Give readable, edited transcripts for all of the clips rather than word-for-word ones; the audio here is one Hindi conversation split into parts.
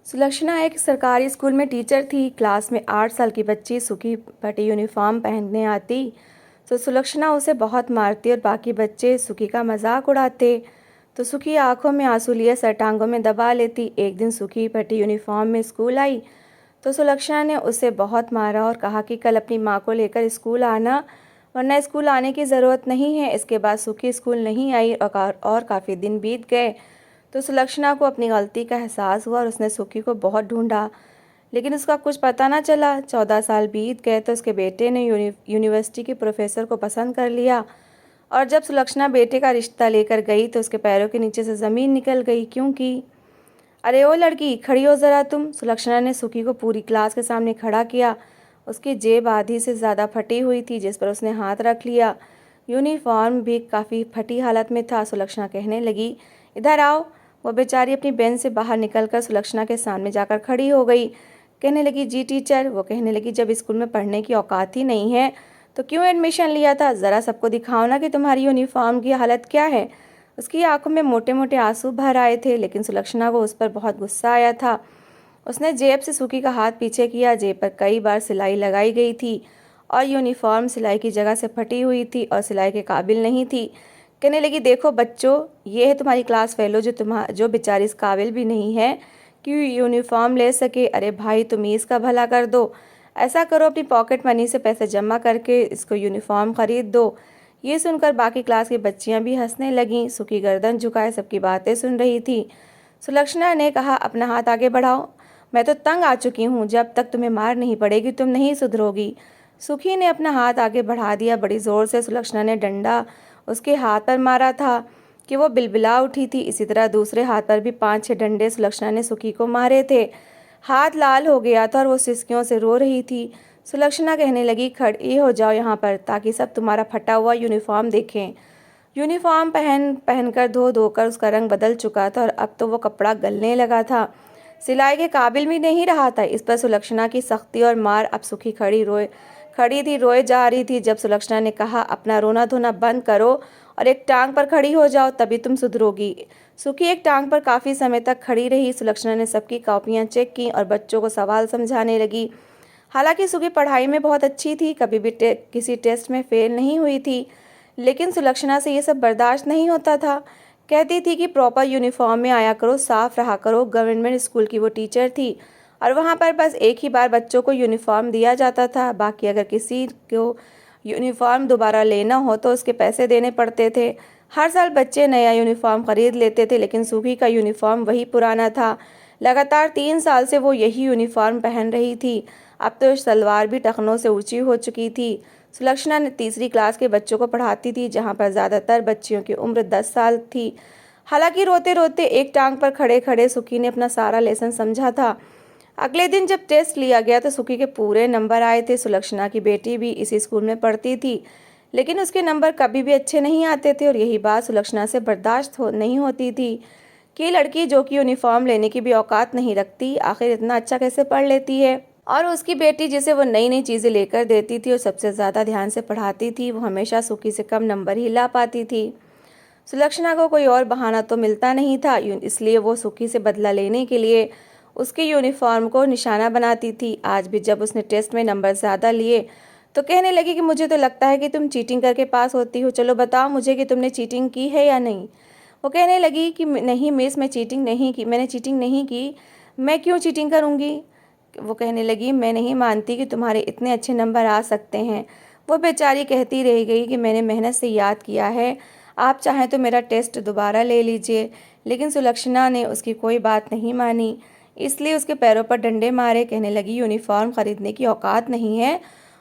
सुलक्षणा एक सरकारी स्कूल में टीचर थी। क्लास में 8 साल की बच्ची सूखी फटी यूनिफॉर्म पहनने आती तो सुलक्षणा उसे बहुत मारती और बाकी बच्चे सुखी का मजाक उड़ाते। तो सुखी आंखों में आंसू लिए सर टांगों में दबा लेती। एक दिन सुखी फटी यूनिफॉर्म में स्कूल आई तो सुलक्षणा ने उसे बहुत मारा और कहा कि कल अपनी माँ को लेकर स्कूल आना, वरना स्कूल आने की ज़रूरत नहीं है। इसके बाद सुखी स्कूल नहीं आई और काफ़ी दिन बीत गए। तो सुलक्षणा को अपनी गलती का एहसास हुआ और उसने सुखी को बहुत ढूंढा, लेकिन उसका कुछ पता ना चला। 14 साल बीत गए तो उसके बेटे ने यूनिवर्सिटी के प्रोफेसर को पसंद कर लिया और जब सुलक्षणा बेटे का रिश्ता लेकर गई तो उसके पैरों के नीचे से ज़मीन निकल गई। क्योंकि अरे ओ लड़की, खड़ी हो ज़रा तुम। सुलक्षणा ने सुखी को पूरी क्लास के सामने खड़ा किया। उसकी जेब आधी से ज़्यादा फटी हुई थी जिस पर उसने हाथ रख लिया। यूनिफॉर्म भी काफ़ी फटी हालत में था। सुलक्षणा कहने लगी, इधर आओ। वो बेचारी अपनी बेंच से बाहर निकलकर सुलक्षणा के सामने जाकर खड़ी हो गई। कहने लगी, जी टीचर। वो कहने लगी, जब स्कूल में पढ़ने की औकात ही नहीं है तो क्यों एडमिशन लिया था? ज़रा सबको दिखाओ ना कि तुम्हारी यूनिफॉर्म की हालत क्या है। उसकी आंखों में मोटे मोटे आंसू भर आए थे, लेकिन सुलक्षणा को उस पर बहुत गुस्सा आया था। उसने जेब से सुखी का हाथ पीछे किया। जेब पर कई बार सिलाई लगाई गई थी और यूनिफॉर्म सिलाई की जगह से फटी हुई थी और सिलाई के काबिल नहीं थी। कहने लगी, देखो बच्चों, ये है तुम्हारी क्लास फेलो जो बेचारी इस काबिल भी नहीं है कि यूनिफॉर्म ले सके। अरे भाई, तुम ही इसका भला कर दो। ऐसा करो, अपनी पॉकेट मनी से पैसे जमा करके इसको यूनिफॉर्म खरीद दो। ये सुनकर बाकी क्लास की बच्चियां भी हंसने लगीं। सुखी गर्दन झुकाए सबकी बातें सुन रही थी। सुलक्षणा ने कहा, अपना हाथ आगे बढ़ाओ। मैं तो तंग आ चुकी हूँ। जब तक तुम्हें मार नहीं पड़ेगी तुम नहीं सुधरोगी। सुखी ने अपना हाथ आगे बढ़ा दिया। बड़ी जोर से सुलक्षणा ने डंडा उसके हाथ पर मारा था कि वो बिलबिला उठी थी। इसी तरह दूसरे हाथ पर भी 5-6 डंडे सुलक्षणा ने सुखी को मारे थे। हाथ लाल हो गया था और वो सिसकियों से रो रही थी। सुलक्षणा कहने लगी, खड़ी हो जाओ यहाँ पर ताकि सब तुम्हारा फटा हुआ यूनिफॉर्म देखें। यूनिफॉर्म पहनकर धो धोकर उसका रंग बदल चुका था और अब तो वो कपड़ा गलने लगा था, सिलाई के काबिल भी नहीं रहा था। इस पर सुलक्षणा की सख्ती और मार अब सुखी खड़ी थी, रोए जा रही थी। जब सुलक्षणा ने कहा, अपना रोना धोना बंद करो और एक टांग पर खड़ी हो जाओ, तभी तुम सुधरोगी। सुखी एक टांग पर काफ़ी समय तक खड़ी रही। सुलक्षणा ने सबकी कॉपियाँ चेक की और बच्चों को सवाल समझाने लगी। हालांकि सुखी पढ़ाई में बहुत अच्छी थी, कभी भी किसी टेस्ट में फेल नहीं हुई थी, लेकिन सुलक्षणा से ये सब बर्दाश्त नहीं होता था। कहती थी कि प्रॉपर यूनिफॉर्म में आया करो, साफ रहा करो। गवर्नमेंट स्कूल की वो टीचर थी और वहाँ पर बस एक ही बार बच्चों को यूनिफॉर्म दिया जाता था। बाकी अगर किसी को यूनिफॉर्म दोबारा लेना हो तो उसके पैसे देने पड़ते थे। हर साल बच्चे नया यूनिफॉर्म खरीद लेते थे, लेकिन सुखी का यूनिफॉर्म वही पुराना था। लगातार 3 साल से वो यही यूनिफॉर्म पहन रही थी। अब तो सलवार भी टखनों से ऊंची हो चुकी थी। सुलक्षणा ने तीसरी क्लास के बच्चों को पढ़ाती थी, जहाँ पर ज़्यादातर बच्चियों की उम्र 10 साल थी। हालांकि रोते रोते एक टांग पर खड़े खड़े सुखी ने अपना सारा लेसन समझा था। अगले दिन जब टेस्ट लिया गया तो सुखी के पूरे नंबर आए थे। सुलक्षणा की बेटी भी इसी स्कूल में पढ़ती थी, लेकिन उसके नंबर कभी भी अच्छे नहीं आते थे और यही बात सुलक्षणा से बर्दाश्त नहीं होती थी कि लड़की जो कि यूनिफॉर्म लेने की भी औकात नहीं रखती, आखिर इतना अच्छा कैसे पढ़ लेती है। और उसकी बेटी जिसे वो नई नई चीज़ें लेकर देती थी और सबसे ज़्यादा ध्यान से पढ़ाती थी, वो हमेशा सुखी से कम नंबर ही ला पाती थी। सुलक्षणा को कोई और बहाना तो मिलता नहीं था, इसलिए वो सुखी से बदला लेने के लिए उसके यूनिफॉर्म को निशाना बनाती थी। आज भी जब उसने टेस्ट में नंबर ज़्यादा लिए तो कहने लगी कि मुझे तो लगता है कि तुम चीटिंग करके पास होती हो। चलो बताओ मुझे कि तुमने चीटिंग की है या नहीं। वो कहने लगी कि नहीं मिस, मैं चीटिंग नहीं की, मैंने चीटिंग नहीं की। मैं क्यों चीटिंग करूँगी? वो कहने लगी, मैं नहीं मानती कि तुम्हारे इतने अच्छे नंबर आ सकते हैं। वो बेचारी कहती रह गई कि मैंने मेहनत से याद किया है, आप चाहें तो मेरा टेस्ट दोबारा ले लीजिए। लेकिन सुलक्षणा ने उसकी कोई बात नहीं मानी, इसलिए उसके पैरों पर डंडे मारे। कहने लगी, यूनिफॉर्म खरीदने की औकात नहीं है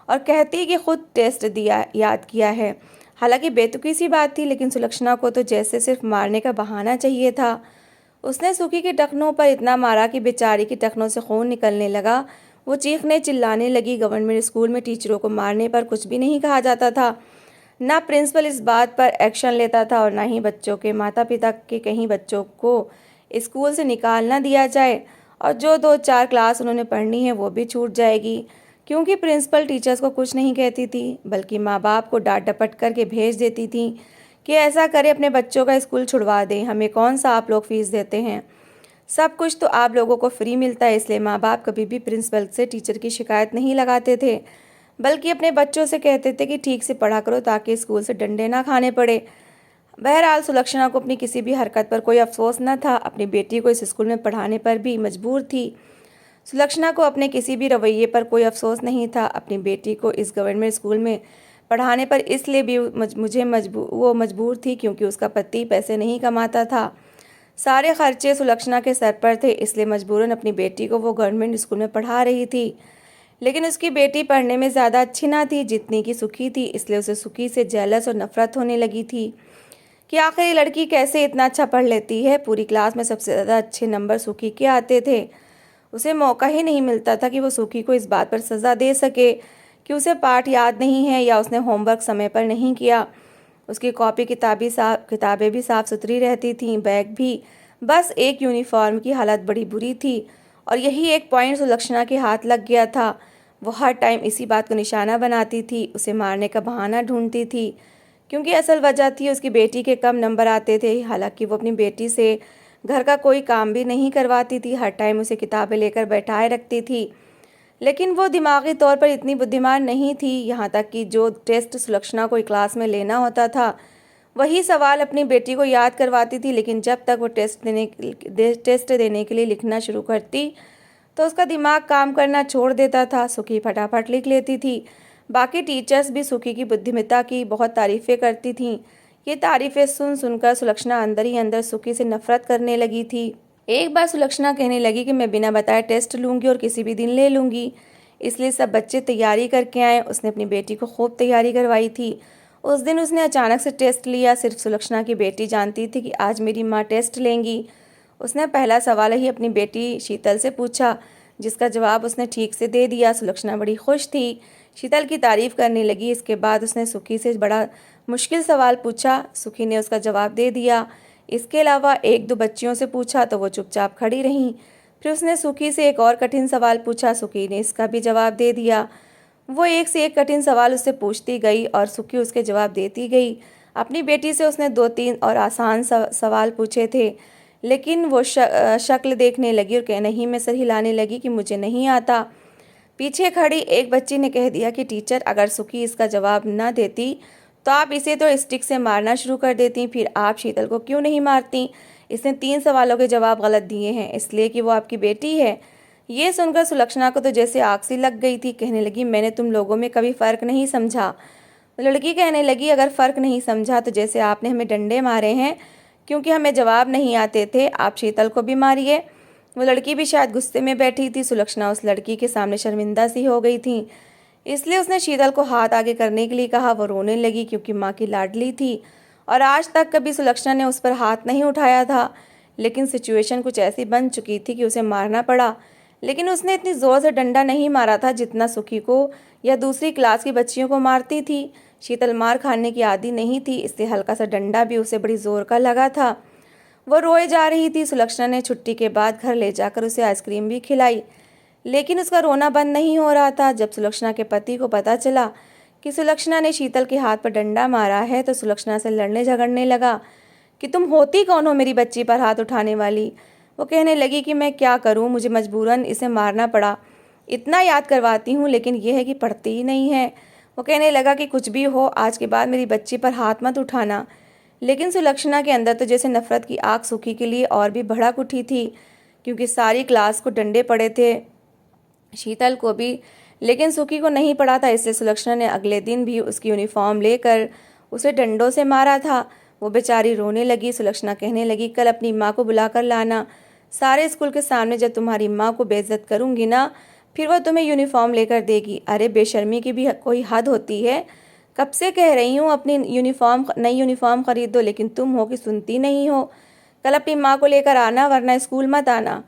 और कहती कि खुद टेस्ट दिया याद किया है। हालांकि बेतुकी सी बात थी, लेकिन सुलक्षणा को तो जैसे सिर्फ मारने का बहाना चाहिए था। उसने सुखी के टखनों पर इतना मारा कि बेचारी की टखनों से खून निकलने लगा। वो चीखने चिल्लाने लगी। गवर्नमेंट स्कूल में टीचरों को मारने पर कुछ भी नहीं कहा जाता था। ना प्रिंसिपल इस बात पर एक्शन लेता था और ना ही बच्चों के माता पिता के कहीं बच्चों को स्कूल से निकाल ना दिया जाए और जो 2-4 क्लास उन्होंने पढ़नी है वो भी छूट जाएगी, क्योंकि प्रिंसिपल टीचर्स को कुछ नहीं कहती थी, बल्कि माँ बाप को डांट डपट करके भेज देती थी कि ऐसा करे, अपने बच्चों का स्कूल छुड़वा दें, हमें कौन सा आप लोग फीस देते हैं। सब कुछ तो आप लोगों को फ्री मिलता है, इसलिए माँ बाप कभी भी प्रिंसिपल से टीचर की शिकायत नहीं लगाते थे, बल्कि अपने बच्चों से कहते थे कि ठीक से पढ़ा करो ताकि स्कूल से डंडे ना खाने पड़े। बहरहाल सुलक्षणा को अपनी किसी भी हरकत पर कोई अफसोस न था, अपनी बेटी को इस स्कूल में पढ़ाने पर भी मजबूर थी। सुलक्षणा को अपने किसी भी रवैये पर कोई अफसोस नहीं था, अपनी बेटी को इस गवर्नमेंट स्कूल में पढ़ाने पर इसलिए भी वो मजबूर थी क्योंकि उसका पति पैसे नहीं कमाता था। सारे खर्चे सुलक्षणा के सर पर थे, इसलिए मजबूरन अपनी बेटी को वो गवर्नमेंट स्कूल में पढ़ा रही थी। लेकिन उसकी बेटी पढ़ने में ज़्यादा अच्छी ना थी जितनी कि सुखी थी, इसलिए उसे सुखी से जेलस और नफरत होने लगी थी कि आखिर ये लड़की कैसे इतना अच्छा पढ़ लेती है। पूरी क्लास में सबसे ज़्यादा अच्छे नंबर सुखी के आते थे। उसे मौका ही नहीं मिलता था कि वो सुखी को इस बात पर सज़ा दे सके कि उसे पाठ याद नहीं है या उसने होमवर्क समय पर नहीं किया। उसकी कॉपी किताबें भी साफ़ सुथरी रहती थीं, बैग भी। बस एक यूनिफॉर्म की हालत बड़ी बुरी थी और यही एक पॉइंट सुलक्षणा के हाथ लग गया था। वो हर टाइम इसी बात को निशाना बनाती थी, उसे मारने का बहाना ढूंढती थी, क्योंकि असल वजह थी उसकी बेटी के कम नंबर आते थे। हालांकि वो अपनी बेटी से घर का कोई काम भी नहीं करवाती थी, हर टाइम उसे किताबें लेकर बैठाए रखती थी। लेकिन वो दिमागी तौर पर इतनी बुद्धिमान नहीं थी, यहाँ तक कि जो टेस्ट सुलक्षणा को क्लास में लेना होता था वही सवाल अपनी बेटी को याद करवाती थी। लेकिन जब तक वो टेस्ट देने के लिए लिखना शुरू करती तो उसका दिमाग काम करना छोड़ देता था। सुखी फटाफट लिख लेती थी। बाकी टीचर्स भी सुखी की बुद्धिमत्ता की बहुत तारीफ़ें करती थीं। ये तारीफ़ें सुन सुनकर सुलक्षणा अंदर ही अंदर सुखी से नफरत करने लगी थी। एक बार सुलक्षणा कहने लगी कि मैं बिना बताए टेस्ट लूँगी और किसी भी दिन ले लूँगी, इसलिए सब बच्चे तैयारी करके आए। उसने अपनी बेटी को खूब तैयारी करवाई थी। उस दिन उसने अचानक से टेस्ट लिया। सिर्फ सुलक्षणा की बेटी जानती थी कि आज मेरी माँ टेस्ट लेंगी। उसने पहला सवाल ही अपनी बेटी शीतल से पूछा, जिसका जवाब उसने ठीक से दे दिया। सुलक्षणा बड़ी खुश थी, शीतल की तारीफ़ करने लगी। इसके बाद उसने सुखी से बड़ा मुश्किल सवाल पूछा। सुखी ने उसका जवाब दे दिया। इसके अलावा एक दो बच्चियों से पूछा तो वो चुपचाप खड़ी रहीं। फिर उसने सुखी से एक और कठिन सवाल पूछा। सुखी ने इसका भी जवाब दे दिया। वो एक से एक कठिन सवाल उससे पूछती गई और सुखी उसके जवाब देती गई। अपनी बेटी से उसने 2-3 और आसान सवाल पूछे थे, लेकिन वो शक्ल देखने लगी और नहीं में सर हिलाने लगी कि मुझे नहीं आता। पीछे खड़ी एक बच्ची ने कह दिया कि टीचर, अगर सुखी इसका जवाब न देती तो आप इसे तो स्टिक से मारना शुरू कर देती, फिर आप शीतल को क्यों नहीं मारती? इसने 3 सवालों के जवाब गलत दिए हैं, इसलिए कि वो आपकी बेटी है। ये सुनकर सुलक्षणा को तो जैसे आग सी लग गई थी। कहने लगी, मैंने तुम लोगों में कभी फ़र्क नहीं समझा। लड़की कहने लगी, अगर फ़र्क नहीं समझा तो जैसे आपने हमें डंडे मारे हैं क्योंकि हमें जवाब नहीं आते थे, आप शीतल को भी मारिए। वो लड़की भी शायद गुस्से में बैठी थी। सुलक्षणा उस लड़की के सामने शर्मिंदा सी हो गई थी, इसलिए उसने शीतल को हाथ आगे करने के लिए कहा। वो रोने लगी क्योंकि माँ की लाडली थी और आज तक कभी सुलक्षणा ने उस पर हाथ नहीं उठाया था। लेकिन सिचुएशन कुछ ऐसी बन चुकी थी कि उसे मारना पड़ा। लेकिन उसने इतनी ज़ोर से डंडा नहीं मारा था जितना सुखी को या दूसरी क्लास की बच्चियों को मारती थी। शीतल मार खाने की आदी नहीं थी, इसलिए हल्का सा डंडा भी उसे बड़ी ज़ोर का लगा था। वो रोए जा रही थी। सुलक्षणा ने छुट्टी के बाद घर ले जाकर उसे आइसक्रीम भी खिलाई, लेकिन उसका रोना बंद नहीं हो रहा था। जब सुलक्षणा के पति को पता चला कि सुलक्षणा ने शीतल के हाथ पर डंडा मारा है तो सुलक्षणा से लड़ने झगड़ने लगा कि तुम होती कौन हो मेरी बच्ची पर हाथ उठाने वाली। वो कहने लगी कि मैं क्या करूं, मुझे मजबूरन इसे मारना पड़ा। इतना याद करवाती हूं लेकिन यह है कि पढ़ती ही नहीं है। वो कहने लगा कि कुछ भी हो, आज के बाद मेरी बच्ची पर हाथ मत उठाना। लेकिन सुलक्षणा के अंदर तो जैसे नफरत की आग सुखी के लिए और भी भड़क उठी थी, क्योंकि सारी क्लास को डंडे पड़े थे, शीतल को भी, लेकिन सुखी को नहीं पड़ा था। इसलिए सुलक्षणा ने अगले दिन भी उसकी यूनिफॉर्म लेकर उसे डंडों से मारा था। वो बेचारी रोने लगी। सुलक्षणा कहने लगी, कल अपनी माँ को बुलाकर लाना, सारे स्कूल के सामने जब तुम्हारी माँ को बेइज्जत करूँगी ना, फिर वह तुम्हें यूनिफॉर्म लेकर देगी। अरे बेशर्मी की भी कोई हद होती है। कब से कह रही हूँ अपनी नई यूनिफॉर्म खरीद दो, लेकिन तुम हो कि सुनती नहीं हो। कल अपनी माँ को लेकर आना, वरना स्कूल मत आना।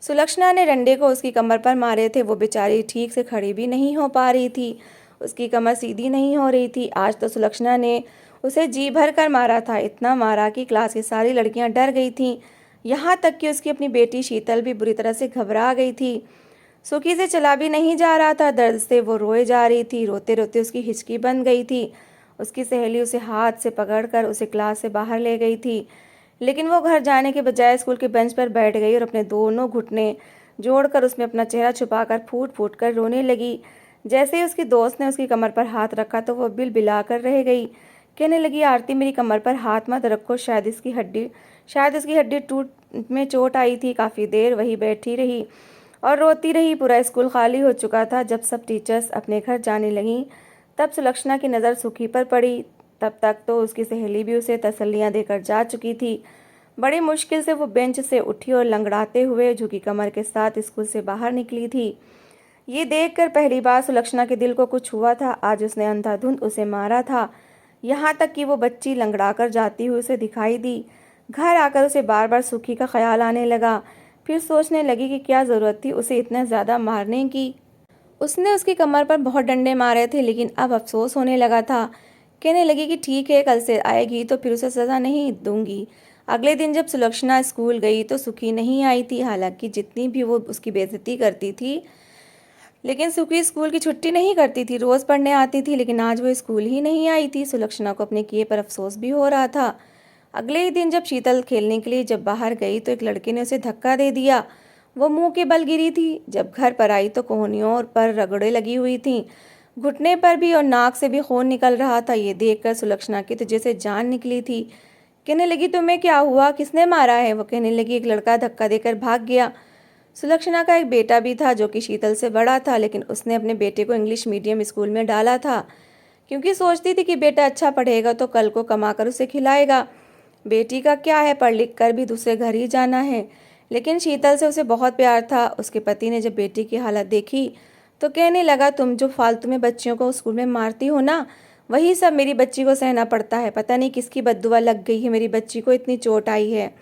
सुलक्षणा ने डंडे को उसकी कमर पर मारे थे। वो बेचारी ठीक से खड़ी भी नहीं हो पा रही थी, उसकी कमर सीधी नहीं हो रही थी। आज तो सुलक्षणा ने उसे जी भर कर मारा था, इतना मारा कि क्लास की सारी लड़कियां डर गई थीं, यहाँ तक कि उसकी अपनी बेटी शीतल भी बुरी तरह से घबरा गई थी। सुखी से चला भी नहीं जा रहा था, दर्द से वो रोए जा रही थी। रोते रोते उसकी हिचकी बन गई थी। उसकी सहेली उसे हाथ से पकड़कर उसे क्लास से बाहर ले गई थी, लेकिन वो घर जाने के बजाय स्कूल के बेंच पर बैठ गई और अपने दोनों घुटने जोड़कर उसमें अपना चेहरा छुपाकर फूट फूट कर रोने लगी। जैसे ही उसकी दोस्त ने उसकी कमर पर हाथ रखा तो वो बिलबिला कर रह गई। कहने लगी, आरती मेरी कमर पर हाथ मत रखो, शायद इसकी हड्डी टूट में चोट आई थी। काफ़ी देर वही बैठी रही और रोती रही। पूरा स्कूल खाली हो चुका था। जब सब टीचर्स अपने घर जाने लगीं तब सुलक्षणा की नज़र सुखी पर पड़ी। तब तक तो उसकी सहेली भी उसे तसल्लियाँ देकर जा चुकी थी। बड़ी मुश्किल से वो बेंच से उठी और लंगड़ाते हुए झुकी कमर के साथ स्कूल से बाहर निकली थी। ये देखकर पहली बार सुलक्षणा के दिल को कुछ हुआ था। आज उसने अंधाधुंध उसे मारा था, यहाँ तक कि वो बच्ची लंगड़ाकर जाती हुई उसे दिखाई दी। घर आकर उसे बार बार सुखी का ख्याल आने लगा। फिर सोचने लगी कि क्या ज़रूरत थी उसे इतना ज़्यादा मारने की। उसने उसकी कमर पर बहुत डंडे मारे थे, लेकिन अब अफसोस होने लगा था। कहने लगी कि ठीक है, कल से आएगी तो फिर उसे सज़ा नहीं दूंगी। अगले दिन जब सुलक्षणा स्कूल गई तो सुखी नहीं आई थी। हालांकि जितनी भी वो उसकी बेइज्जती करती थी, लेकिन सुखी स्कूल की छुट्टी नहीं करती थी, रोज़ पढ़ने आती थी। लेकिन आज वो स्कूल ही नहीं आई थी। सुलक्षणा को अपने किए पर अफसोस भी हो रहा था। अगले ही दिन जब शीतल खेलने के लिए जब बाहर गई तो एक लड़के ने उसे धक्का दे दिया। वो मुंह के बल गिरी थी। जब घर पर आई तो कोहनियों पर रगड़े लगी हुई थीं, घुटने पर भी, और नाक से भी खून निकल रहा था। ये देखकर सुलक्षणा की तो जैसे जान निकली थी। कहने लगी, तुम्हें क्या हुआ, किसने मारा है? वो कहने लगी, एक लड़का धक्का देकर भाग गया। सुलक्षणा का एक बेटा भी था जो कि शीतल से बड़ा था, लेकिन उसने अपने बेटे को इंग्लिश मीडियम स्कूल में डाला था क्योंकि सोचती थी कि बेटा अच्छा पढ़ेगा तो कल को कमाकर उसे खिलाएगा। बेटी का क्या है, पढ़ लिख कर भी दूसरे घर ही जाना है। लेकिन शीतल से उसे बहुत प्यार था। उसके पति ने जब बेटी की हालत देखी तो कहने लगा, तुम जो फालतू में बच्चियों को स्कूल में मारती हो ना, वही सब मेरी बच्ची को सहना पड़ता है। पता नहीं किसकी बद्दुआ लग गई है, मेरी बच्ची को इतनी चोट आई है।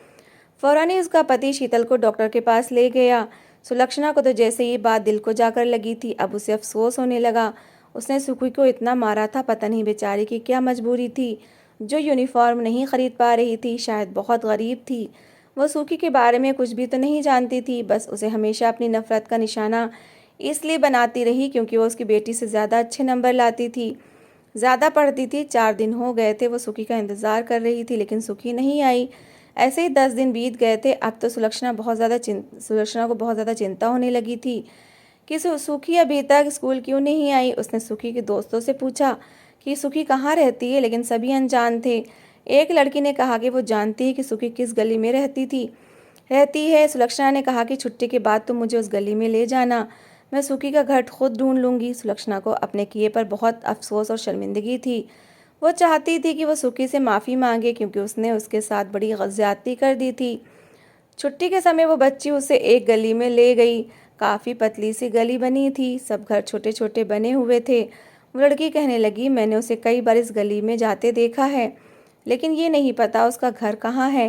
फौरन ही उसका पति शीतल को डॉक्टर के पास ले गया। सुलक्षणा को तो जैसे ये बात दिल को जाकर लगी थी, अब उसे अफसोस होने लगा। उसने सुखी को इतना मारा था, पता नहीं बेचारी की क्या मजबूरी थी जो यूनिफॉर्म नहीं खरीद पा रही थी। शायद बहुत गरीब थी। वो सुखी के बारे में कुछ भी तो नहीं जानती थी, बस उसे हमेशा अपनी नफरत का निशाना इसलिए बनाती रही क्योंकि वो उसकी बेटी से ज़्यादा अच्छे नंबर लाती थी, ज़्यादा पढ़ती थी। 4 दिन हो गए थे वो सुखी का इंतज़ार कर रही थी, लेकिन सुखी नहीं आई। ऐसे ही 10 दिन बीत गए थे। अब तो सुलक्षणा को बहुत ज़्यादा चिंता होने लगी थी कि सुखी अभी तक स्कूल क्यों नहीं आई। उसने सुखी के दोस्तों से पूछा कि सुखी कहाँ रहती है, लेकिन सभी अनजान थे। एक लड़की ने कहा कि वो जानती है कि सुखी किस गली में रहती है। सुलक्षणा ने कहा कि छुट्टी के बाद तुम मुझे उस गली में ले जाना, मैं सुखी का घर खुद ढूंढ लूँगी। सुलक्षणा को अपने किए पर बहुत अफसोस और शर्मिंदगी थी। वो चाहती थी कि वो सुखी से माफ़ी मांगे क्योंकि उसने उसके साथ बड़ी ज़्यादती कर दी थी। छुट्टी के समय वो बच्ची उसे एक गली में ले गई। काफ़ी पतली सी गली बनी थी, सब घर छोटे छोटे बने हुए थे। वो लड़की कहने लगी, मैंने उसे कई बार इस गली में जाते देखा है, लेकिन ये नहीं पता उसका घर कहाँ है।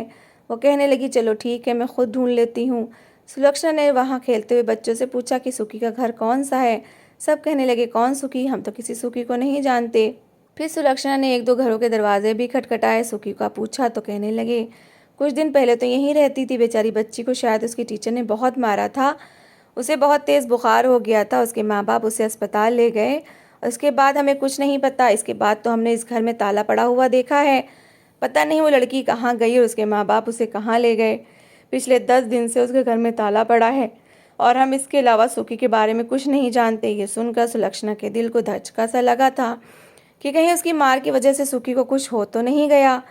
वो कहने लगी, चलो ठीक है, मैं खुद ढूंढ लेती हूँ। सुलक्षणा ने वहाँ खेलते हुए बच्चों से पूछा कि सुखी का घर कौन सा है। सब कहने लगे, कौन सुखी, हम तो किसी सुखी को नहीं जानते। फिर सुलक्षणा ने 1-2 घरों के दरवाजे भी खटखटाए। सुखी का पूछा तो कहने लगे, कुछ दिन पहले तो यहीं रहती थी। बेचारी बच्ची को शायद उसकी टीचर ने बहुत मारा था, उसे बहुत तेज़ बुखार हो गया था। उसके माँ बाप उसे अस्पताल ले गए। उसके बाद हमें कुछ नहीं पता। इसके बाद तो हमने इस घर में ताला पड़ा हुआ देखा है। पता नहीं वो लड़की कहाँ गई और उसके माँ बाप उसे कहाँ ले गए। पिछले 10 दिन से उसके घर में ताला पड़ा है और हम इसके अलावा सुखी के बारे में कुछ नहीं जानते। ये सुनकर सुलक्षणा के दिल को धचका सा लगा था कि कहीं उसकी मार की वजह से सुखी को कुछ हो तो नहीं गया।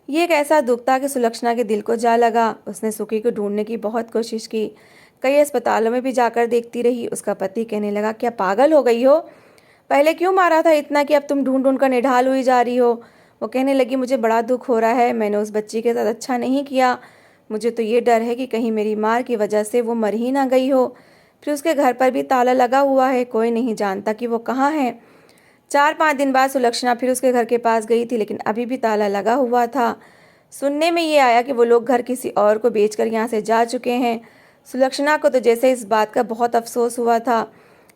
ये एक ऐसा दुख था कि सुलक्षणा के दिल को जा लगा। उसने सुखी को ढूंढने की बहुत कोशिश की, कई अस्पतालों में भी जाकर देखती रही। उसका पति कहने लगा, क्या पागल हो गई हो, पहले क्यों मारा था इतना कि अब तुम ढूंढ ढूंढ कर निढाल हुई जा रही हो। वो कहने लगी, मुझे बड़ा दुख हो रहा है, मैंने उस बच्ची के साथ अच्छा नहीं किया। मुझे तो ये डर है कि कहीं मेरी मार की वजह से वो मर ही ना गई हो। फिर उसके घर पर भी ताला लगा हुआ है, कोई नहीं जानता कि वो कहाँ है। 4-5 दिन बाद सुलक्षणा फिर उसके घर के पास गई थी, लेकिन अभी भी ताला लगा हुआ था। सुनने में ये आया कि वो लोग घर किसी और को बेचकर यहाँ से जा चुके हैं। सुलक्षणा को तो जैसे इस बात का बहुत अफसोस हुआ था,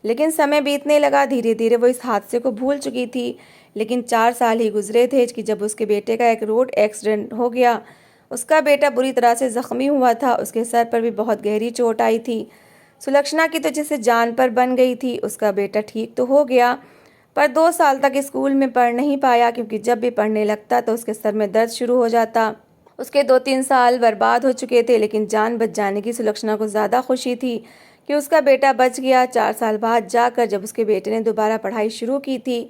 लेकिन समय बीतने लगा। धीरे धीरे वो इस हादसे को भूल चुकी थी। लेकिन 4 साल ही गुजरे थे कि जब उसके बेटे का एक रोड एक्सीडेंट हो गया। उसका बेटा बुरी तरह से ज़ख्मी हुआ था, उसके सर पर भी बहुत गहरी चोट आई थी। सुलक्षणा की तो जैसे जान पर बन गई थी। उसका बेटा ठीक तो हो गया, पर 2 साल तक स्कूल में पढ़ नहीं पाया क्योंकि जब भी पढ़ने लगता तो उसके सर में दर्द शुरू हो जाता। उसके 2-3 साल बर्बाद हो चुके थे, लेकिन जान बच जाने की सुलक्षणा को ज़्यादा खुशी थी कि उसका बेटा बच गया। 4 साल बाद जाकर जब उसके बेटे ने दोबारा पढ़ाई शुरू की थी,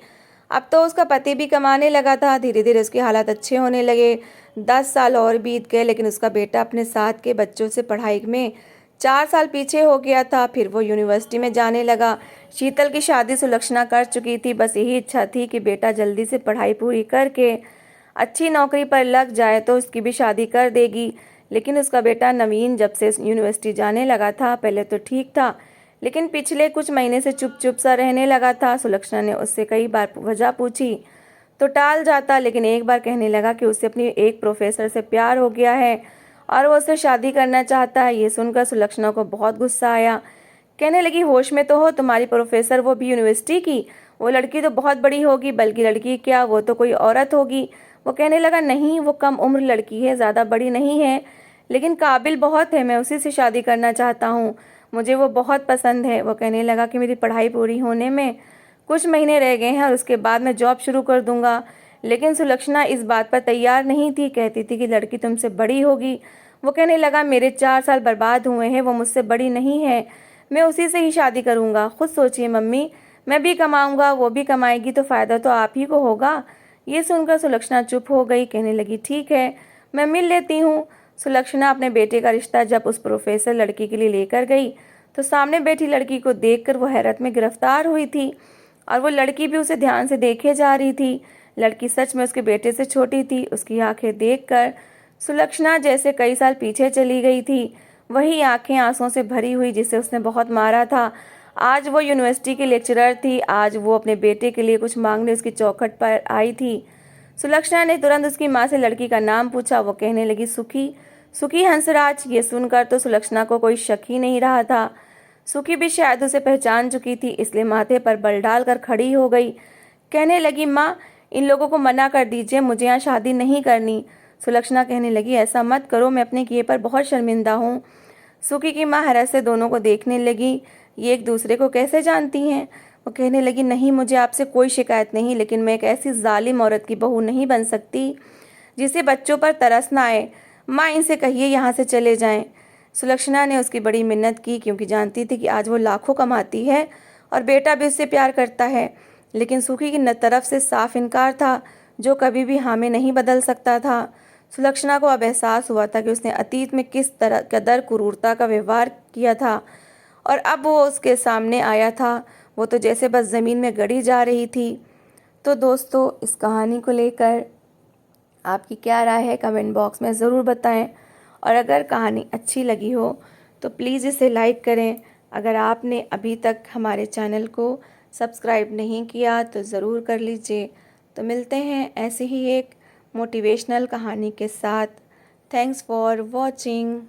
अब तो उसका पति भी कमाने लगा था। धीरे धीरे उसके हालात अच्छे होने लगे। 10 साल और बीत गए, लेकिन उसका बेटा अपने साथ के बच्चों से पढ़ाई में 4 साल पीछे हो गया था। फिर वो यूनिवर्सिटी में जाने लगा। शीतल की शादी सुलक्षणा कर चुकी थी। बस यही इच्छा थी कि बेटा जल्दी से पढ़ाई पूरी करके अच्छी नौकरी पर लग जाए तो उसकी भी शादी कर देगी। लेकिन उसका बेटा नवीन जब से यूनिवर्सिटी जाने लगा था, पहले तो ठीक था, लेकिन पिछले कुछ महीने से चुप चुप सा रहने लगा था। सुलक्षणा ने उससे कई बार वजह पूछी तो टाल जाता, लेकिन एक बार कहने लगा कि उसे अपनी एक प्रोफेसर से प्यार हो गया है और वो उससे शादी करना चाहता है। ये सुनकर सुलक्षणा को बहुत गुस्सा आया। कहने लगी, होश में तो हो, तुम्हारी प्रोफेसर वो भी यूनिवर्सिटी की? वो लड़की तो बहुत बड़ी होगी, बल्कि लड़की क्या, वो तो कोई औरत होगी। वो कहने लगा, नहीं, वो कम उम्र लड़की है, ज़्यादा बड़ी नहीं है, लेकिन काबिल बहुत है। मैं उसी से शादी करना चाहता हूँ, मुझे वो बहुत पसंद है। वो कहने लगा कि मेरी पढ़ाई पूरी होने में कुछ महीने रह गए हैं और उसके बाद मैं जॉब शुरू कर दूंगा। लेकिन सुलक्षणा इस बात पर तैयार नहीं थी। कहती थी कि लड़की तुमसे बड़ी होगी। वो कहने लगा, मेरे 4 साल बर्बाद हुए हैं, वो मुझसे बड़ी नहीं है, मैं उसी से ही शादी करूंगा। खुद सोचिए मम्मी, मैं भी कमाऊंगा, वो भी कमाएगी, तो फ़ायदा तो आप ही को होगा। ये सुनकर सुलक्षणा चुप हो गई। कहने लगी, ठीक है, मैं मिल लेती हूँ। सुलक्षणा अपने बेटे का रिश्ता जब उस प्रोफेसर लड़की के लिए लेकर गई तो सामने बैठी लड़की को देखकर वो हैरत में गिरफ्तार हुई थी और वो लड़की भी उसे ध्यान से देखे जा रही थी। लड़की सच में उसके बेटे से छोटी थी। उसकी आंखें देखकर सुलक्षणा जैसे कई साल पीछे चली गई थी। वही आंखें आंसुओं से भरी हुई जिसे उसने बहुत मारा था। आज वो यूनिवर्सिटी की लेक्चरर थी। आज वो अपने बेटे के लिए कुछ मांगने उसकी चौखट पर आई थी। सुलक्षणा ने तुरंत उसकी माँ से लड़की का नाम पूछा। वो कहने लगी, सुखी, सुखी हंसराज। ये सुनकर तो सुलक्षणा को कोई शक ही नहीं रहा था। सुखी भी शायद उसे पहचान चुकी थी, इसलिए माथे पर बल डालकर खड़ी हो गई। कहने लगी, माँ, इन लोगों को मना कर दीजिए, मुझे यहाँ शादी नहीं करनी। सुलक्षणा कहने लगी, ऐसा मत करो, मैं अपने किए पर बहुत शर्मिंदा हूँ। सुखी की माँ हैरत से दोनों को देखने लगी। ये एक दूसरे को कैसे जानती हैं? वो कहने लगी, नहीं, मुझे आपसे कोई शिकायत नहीं, लेकिन मैं एक ऐसी जालिम औरत की बहू नहीं बन सकती जिसे बच्चों पर तरस ना आए। माँ, इनसे कहिए यहाँ से चले जाएं। सुलक्षणा ने उसकी बड़ी मिन्नत की, क्योंकि जानती थी कि आज वो लाखों कमाती है और बेटा भी उससे प्यार करता है। लेकिन सुखी की तरफ से साफ इनकार था, जो कभी भी हाँ में नहीं बदल सकता था। सुलक्षणा को अब एहसास हुआ था कि उसने अतीत में किस तरह कदर क्रूरता का व्यवहार किया था और अब वो उसके सामने आया था। वो तो जैसे बस ज़मीन में गड़ी जा रही थी। तो दोस्तों, इस कहानी को लेकर आपकी क्या राय है, कमेंट बॉक्स में ज़रूर बताएं। और अगर कहानी अच्छी लगी हो तो प्लीज़ इसे लाइक करें। अगर आपने अभी तक हमारे चैनल को सब्सक्राइब नहीं किया तो ज़रूर कर लीजिए। तो मिलते हैं ऐसे ही एक मोटिवेशनल कहानी के साथ। Thanks for watching.